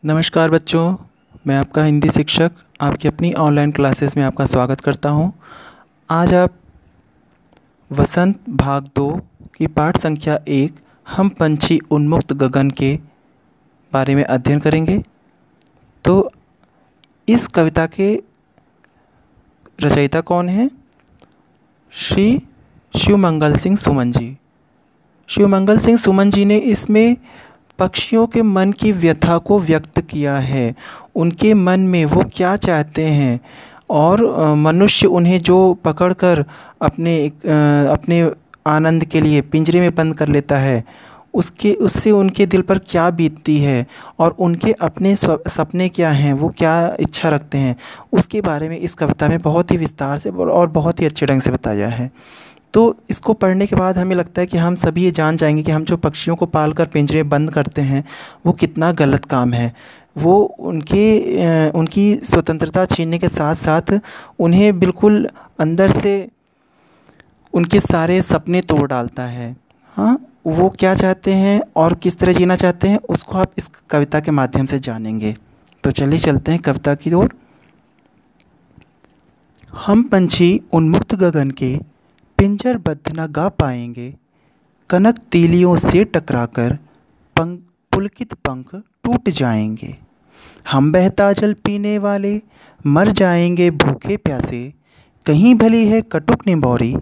नमस्कार बच्चों, मैं आपका हिंदी शिक्षक आपकी अपनी ऑनलाइन क्लासेस में आपका स्वागत करता हूं। आज आप वसंत भाग 2 की पाठ संख्या 1 हम पंछी उन्मुक्त गगन के बारे में अध्ययन करेंगे। तो इस कविता के रचयिता कौन हैं? श्री शिवमंगल सिंह सुमन जी। शिवमंगल सिंह सुमन जी ने इसमें पक्षियों के मन की व्यथा को व्यक्त किया है। उनके मन में वो क्या चाहते हैं और मनुष्य उन्हें जो पकड़कर अपने आनंद के लिए पिंजरे में बंद कर लेता है, उससे उनके दिल पर क्या बीतती है और उनके अपने सपने क्या हैं, वो क्या इच्छा रखते हैं, उसके बारे में इस कविता में बहुत ही विस्तार से और बहुत ही अच्छे ढंग से बताया है। तो इसको पढ़ने के बाद हमें लगता है कि हम सभी ये जान जाएंगे कि हम जो पक्षियों को पाल कर पिंजरे में बंद करते हैं वो कितना गलत काम है। वो उनकी स्वतंत्रता छीनने के साथ साथ उन्हें बिल्कुल अंदर से उनके सारे सपने तोड़ डालता है। हाँ, वो क्या चाहते हैं और किस तरह जीना चाहते हैं उसको आप इस कविता के माध्यम से जानेंगे। तो चलिए चलते हैं कविता की ओर। हम पंछी उन्मुक्त गगन के पिंजरबद्ध न गा पाएंगे, कनक तीलियों से टकराकर पुलकित पंख टूट जाएंगे। हम बहता जल पीने वाले मर जाएंगे भूखे प्यासे, कहीं भली है कटुक निंबौरी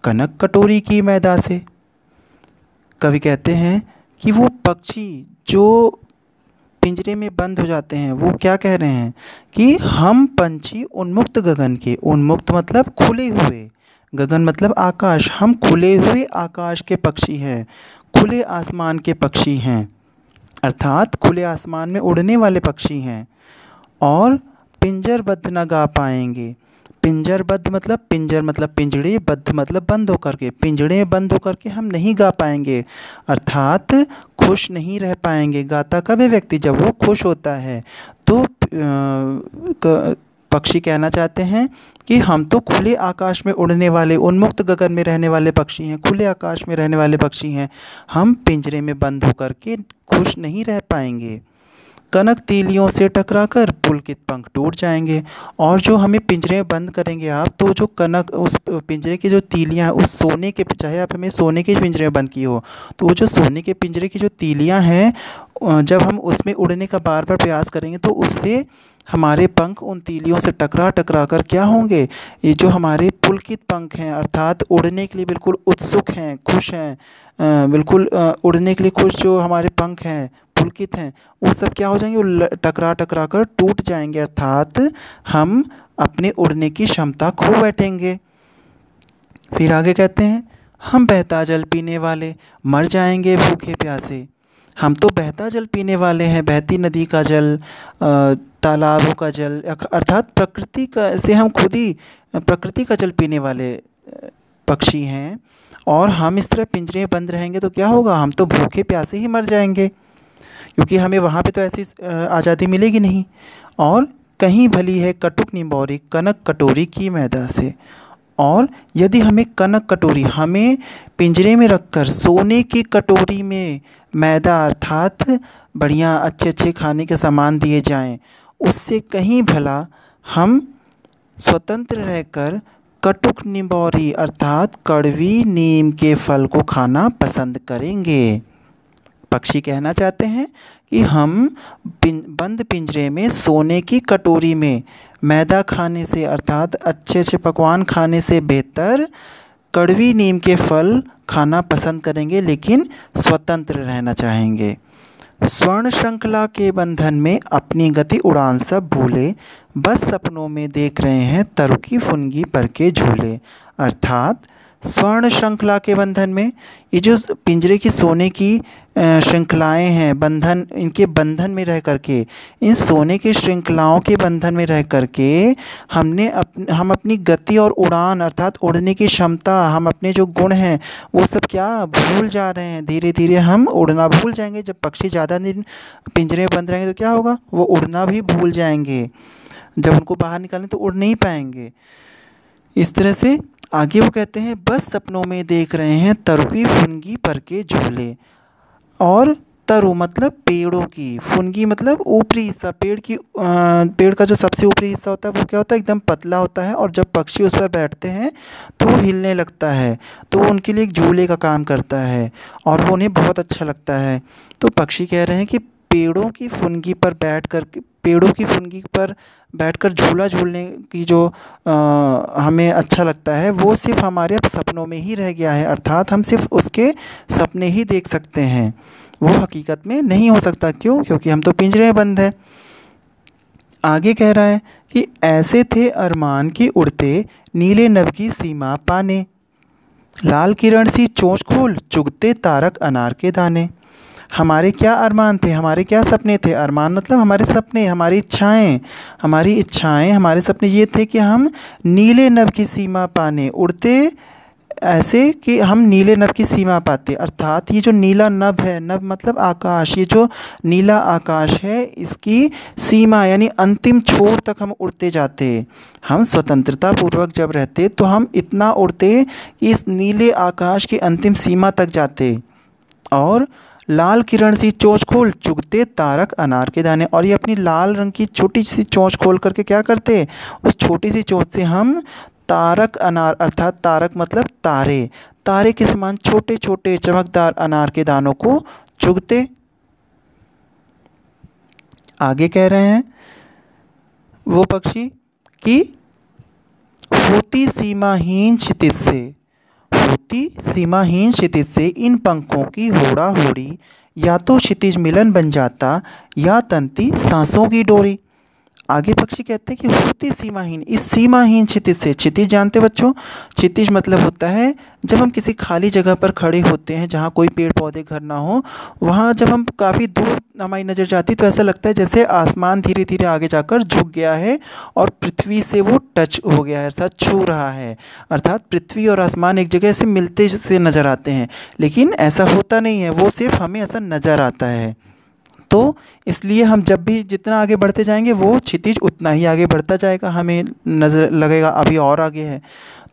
कनक कटोरी की मैदा से। कवि कहते हैं कि वो पक्षी जो पिंजरे में बंद हो जाते हैं वो क्या कह रहे हैं कि हम पंछी उन्मुक्त गगन के, उन्मुक्त मतलब खुले हुए, गगन मतलब आकाश, हम खुले हुए आकाश के पक्षी हैं, खुले आसमान के पक्षी हैं, अर्थात खुले आसमान में उड़ने वाले पक्षी हैं और पिंजरबद्ध न गा पाएंगे। पिंजरबद्ध मतलब पिंजर मतलब पिंजड़े, बद्ध मतलब बंद होकर के, पिंजड़े में बंद होकर के हम नहीं गा पाएंगे, अर्थात खुश नहीं रह पाएंगे। गाता कब है व्यक्ति? जब वो खुश होता है। तो पक्षी कहना चाहते हैं कि हम तो खुले आकाश में उड़ने वाले, उन्मुक्त गगन में रहने वाले पक्षी हैं, खुले आकाश में रहने वाले पक्षी हैं, हम पिंजरे में बंद होकर के खुश नहीं रह पाएंगे। कनक तीलियों से टकराकर पुलकित पंख टूट जाएंगे। और जो हमें पिंजरे में बंद करेंगे आप, तो जो कनक उस पिंजरे की जो तीलियां हैं, उस सोने के, चाहे आप हमें सोने के पिंजरे में बंद की हो, तो वो जो सोने के पिंजरे की जो तीलियां हैं, जब हम उसमें उड़ने का बार बार प्रयास करेंगे तो उससे हमारे पंख उन तीलियों से टकरा टकरा कर क्या होंगे, ये जो हमारे पुलकित पंख हैं, अर्थात उड़ने के लिए बिल्कुल उत्सुक हैं, खुश हैं, बिल्कुल उड़ने के लिए खुश जो हमारे पंख हैं, पुलकित हैं, वो सब क्या हो जाएंगे, वो टकरा टकरा कर टूट जाएंगे, अर्थात हम अपने उड़ने की क्षमता खो बैठेंगे। फिर आगे कहते हैं हम बहता जल पीने वाले मर जाएंगे भूखे प्यासे। हम तो बहता जल पीने वाले हैं, बहती नदी का जल, तालाबों का जल, अर्थात प्रकृति का से हम खुद ही प्रकृति का जल पीने वाले पक्षी हैं। और हम इस तरह पिंजरे में बंद रहेंगे तो क्या होगा, हम तो भूखे प्यासे ही मर जाएंगे, क्योंकि हमें वहाँ पे तो ऐसी आज़ादी मिलेगी नहीं। और कहीं भली है कटुक निंबौरी कनक कटोरी की मैदा से। और यदि हमें कनक कटोरी, हमें पिंजरे में रखकर सोने की कटोरी में मैदा अर्थात बढ़िया अच्छे अच्छे खाने के सामान दिए जाएं, उससे कहीं भला हम स्वतंत्र रहकर कटुक निंबौरी अर्थात कड़वी नीम के फल को खाना पसंद करेंगे। पक्षी कहना चाहते हैं कि हम बंद पिंजरे में सोने की कटोरी में मैदा खाने से, अर्थात अच्छे अच्छे पकवान खाने से बेहतर कड़वी नीम के फल खाना पसंद करेंगे, लेकिन स्वतंत्र रहना चाहेंगे। स्वर्ण श्रृंखला के बंधन में अपनी गति उड़ान सब भूले, बस सपनों में देख रहे हैं तरु की फुनगी पर के झूले। अर्थात स्वर्ण श्रृंखला के बंधन में, ये जो पिंजरे की सोने की श्रृंखलाएं हैं, बंधन, इनके बंधन में रह करके, इन सोने की श्रृंखलाओं के बंधन में रह करके हम अपनी गति और उड़ान अर्थात उड़ने की क्षमता, हम अपने जो गुण हैं वो सब क्या भूल जा रहे हैं। धीरे धीरे हम उड़ना भूल जाएंगे। जब पक्षी ज़्यादा दिन पिंजरे में बंद रहेंगे तो क्या होगा, वो उड़ना भी भूल जाएंगे। जब उनको बाहर निकालें तो उड़ नहीं पाएंगे। इस तरह से आगे वो कहते हैं बस सपनों में देख रहे हैं तरु की फुनगी पर के झूले। और तरु मतलब पेड़ों की, फुनगी मतलब ऊपरी हिस्सा, पेड़ का जो सबसे ऊपरी हिस्सा होता है वो क्या होता है, एकदम पतला होता है, और जब पक्षी उस पर बैठते हैं तो वो हिलने लगता है, तो वो उनके लिए एक झूले का काम करता है और वो उन्हें बहुत अच्छा लगता है। तो पक्षी कह रहे हैं कि पेड़ों की फुनगी पर बैठकर झूला झूलने की जो हमें अच्छा लगता है वो सिर्फ हमारे अब सपनों में ही रह गया है, अर्थात हम सिर्फ उसके सपने ही देख सकते हैं, वो हकीकत में नहीं हो सकता। क्यों? क्योंकि हम तो पिंजरे में बंद हैं। आगे कह रहा है कि ऐसे थे अरमान की उड़ते, नीले नभ की सीमा पाने, लाल किरण सी चोंच खोल चुगते तारक अनार के दाने। हमारे क्या अरमान थे, हमारे क्या सपने थे। अरमान मतलब हमारे सपने, हमारी इच्छाएं, हमारे सपने ये थे कि हम नीले नभ की सीमा पाने, उड़ते ऐसे कि हम नीले नभ की सीमा पाते, अर्थात ये जो नीला नभ है, नभ मतलब आकाश, ये जो नीला आकाश है इसकी सीमा यानी अंतिम छोर तक हम उड़ते जाते। हम स्वतंत्रता पूर्वक जब रहते तो हम इतना उड़ते कि इस नीले आकाश की अंतिम सीमा तक जाते। और लाल किरण सी चोंच खोल चुगते तारक अनार के दाने, और ये अपनी लाल रंग की छोटी सी चोंच खोल करके क्या करते, उस छोटी सी चोंच से हम तारक अनार, अर्थात तारक मतलब तारे के समान छोटे छोटे चमकदार अनार के दानों को चुगते। आगे कह रहे हैं वो पक्षी कि होती सीमाहीन क्षितिज से इन पंखों की होड़ा होड़ी, या तो क्षितिज मिलन बन जाता या तनती सांसों की डोरी। आगे पक्षी कहते हैं कि होती सीमाहीन, इस सीमाहीन क्षितिज से, क्षितिज जानते बच्चों, क्षितिज मतलब होता है जब हम किसी खाली जगह पर खड़े होते हैं जहाँ कोई पेड़ पौधे घर ना हो, वहाँ जब हम काफ़ी दूर हमारी नज़र जाती तो ऐसा लगता है जैसे आसमान धीरे धीरे आगे जाकर झुक गया है और पृथ्वी से वो टच हो गया है, अर्थात छू रहा है, अर्थात पृथ्वी और आसमान एक जगह से मिलते से नज़र आते हैं। लेकिन ऐसा होता नहीं है, वो सिर्फ हमें ऐसा नज़र आता है। तो इसलिए हम जब भी जितना आगे बढ़ते जाएंगे वो क्षितिज उतना ही आगे बढ़ता जाएगा, हमें नज़र लगेगा अभी और आगे है।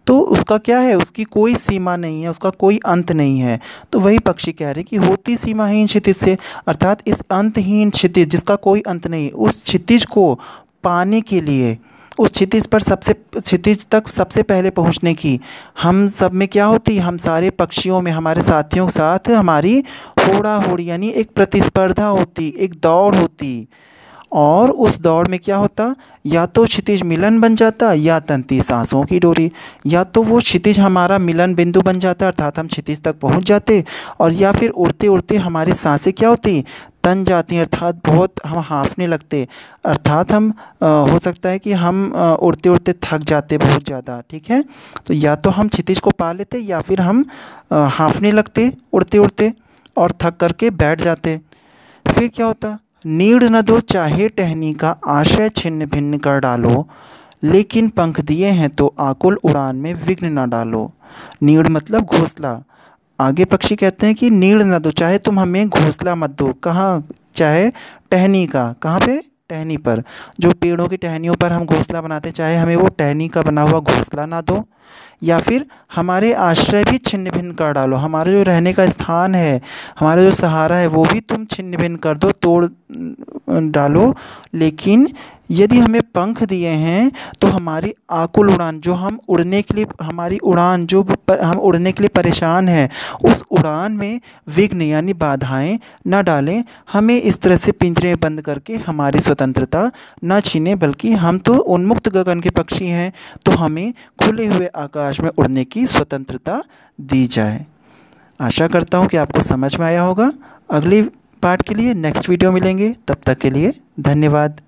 तो उसका क्या है, उसकी कोई सीमा नहीं है, उसका कोई अंत नहीं है। तो वही पक्षी कह रहे हैं कि होती सीमाहीन क्षितिज से, अर्थात इस अंतहीन क्षितिज जिसका कोई अंत नहीं, उस क्षितिज को पाने के लिए, उस क्षितिज तक सबसे पहले पहुंचने की हम सब में क्या होती, हम सारे पक्षियों में हमारे साथियों के साथ हमारी होड़ा होड़ी यानी एक प्रतिस्पर्धा होती, एक दौड़ होती। और उस दौड़ में क्या होता, या तो क्षितिज मिलन बन जाता या तनती सांसों की डोरी, या तो वो क्षितिज हमारा मिलन बिंदु बन जाता अर्थात हम क्षितिज तक पहुंच जाते, और या फिर उड़ते उड़ते हमारी सांसें क्या होती, तन जाती हैं, अर्थात बहुत हम हाँफने लगते, अर्थात हम हो सकता है कि हम उड़ते उड़ते थक जाते बहुत ज़्यादा। ठीक है, तो या तो हम क्षितिज को पा लेते या फिर हम हाँफने लगते उड़ते उड़ते और थक करके बैठ जाते। फिर क्या होता, नीड़ न दो चाहे टहनी का आश्रय छिन्न भिन्न कर डालो, लेकिन पंख दिए हैं तो आकुल उड़ान में विघ्न न डालो। नीड़ मतलब घोंसला। आगे पक्षी कहते हैं कि नीड़ न दो, चाहे तुम हमें घोंसला मत दो, कहाँ, चाहे टहनी का, कहाँ पे, टहनी पर, जो पेड़ों की टहनियों पर हम घोंसला बनाते हैं, चाहे हमें वो टहनी का बना हुआ घोंसला ना दो, या फिर हमारे आश्रय भी छिन्न भिन्न कर डालो, हमारा जो रहने का स्थान है, हमारा जो सहारा है वो भी तुम छिन्न भिन्न कर दो, तोड़ डालो। लेकिन यदि हमें पंख दिए हैं तो हमारी आकुल उड़ान, जो हम उड़ने के लिए, हमारी उड़ान जो हम उड़ने के लिए परेशान हैं, उस उड़ान में विघ्न यानी बाधाएं न डालें, हमें इस तरह से पिंजरे में बंद करके हमारी स्वतंत्रता न छीने, बल्कि हम तो उन्मुक्त गगन के पक्षी हैं, तो हमें खुले हुए आकाश में उड़ने की स्वतंत्रता दी जाए। आशा करता हूँ कि आपको समझ में आया होगा। अगली पार्ट के लिए नेक्स्ट वीडियो मिलेंगे, तब तक के लिए धन्यवाद।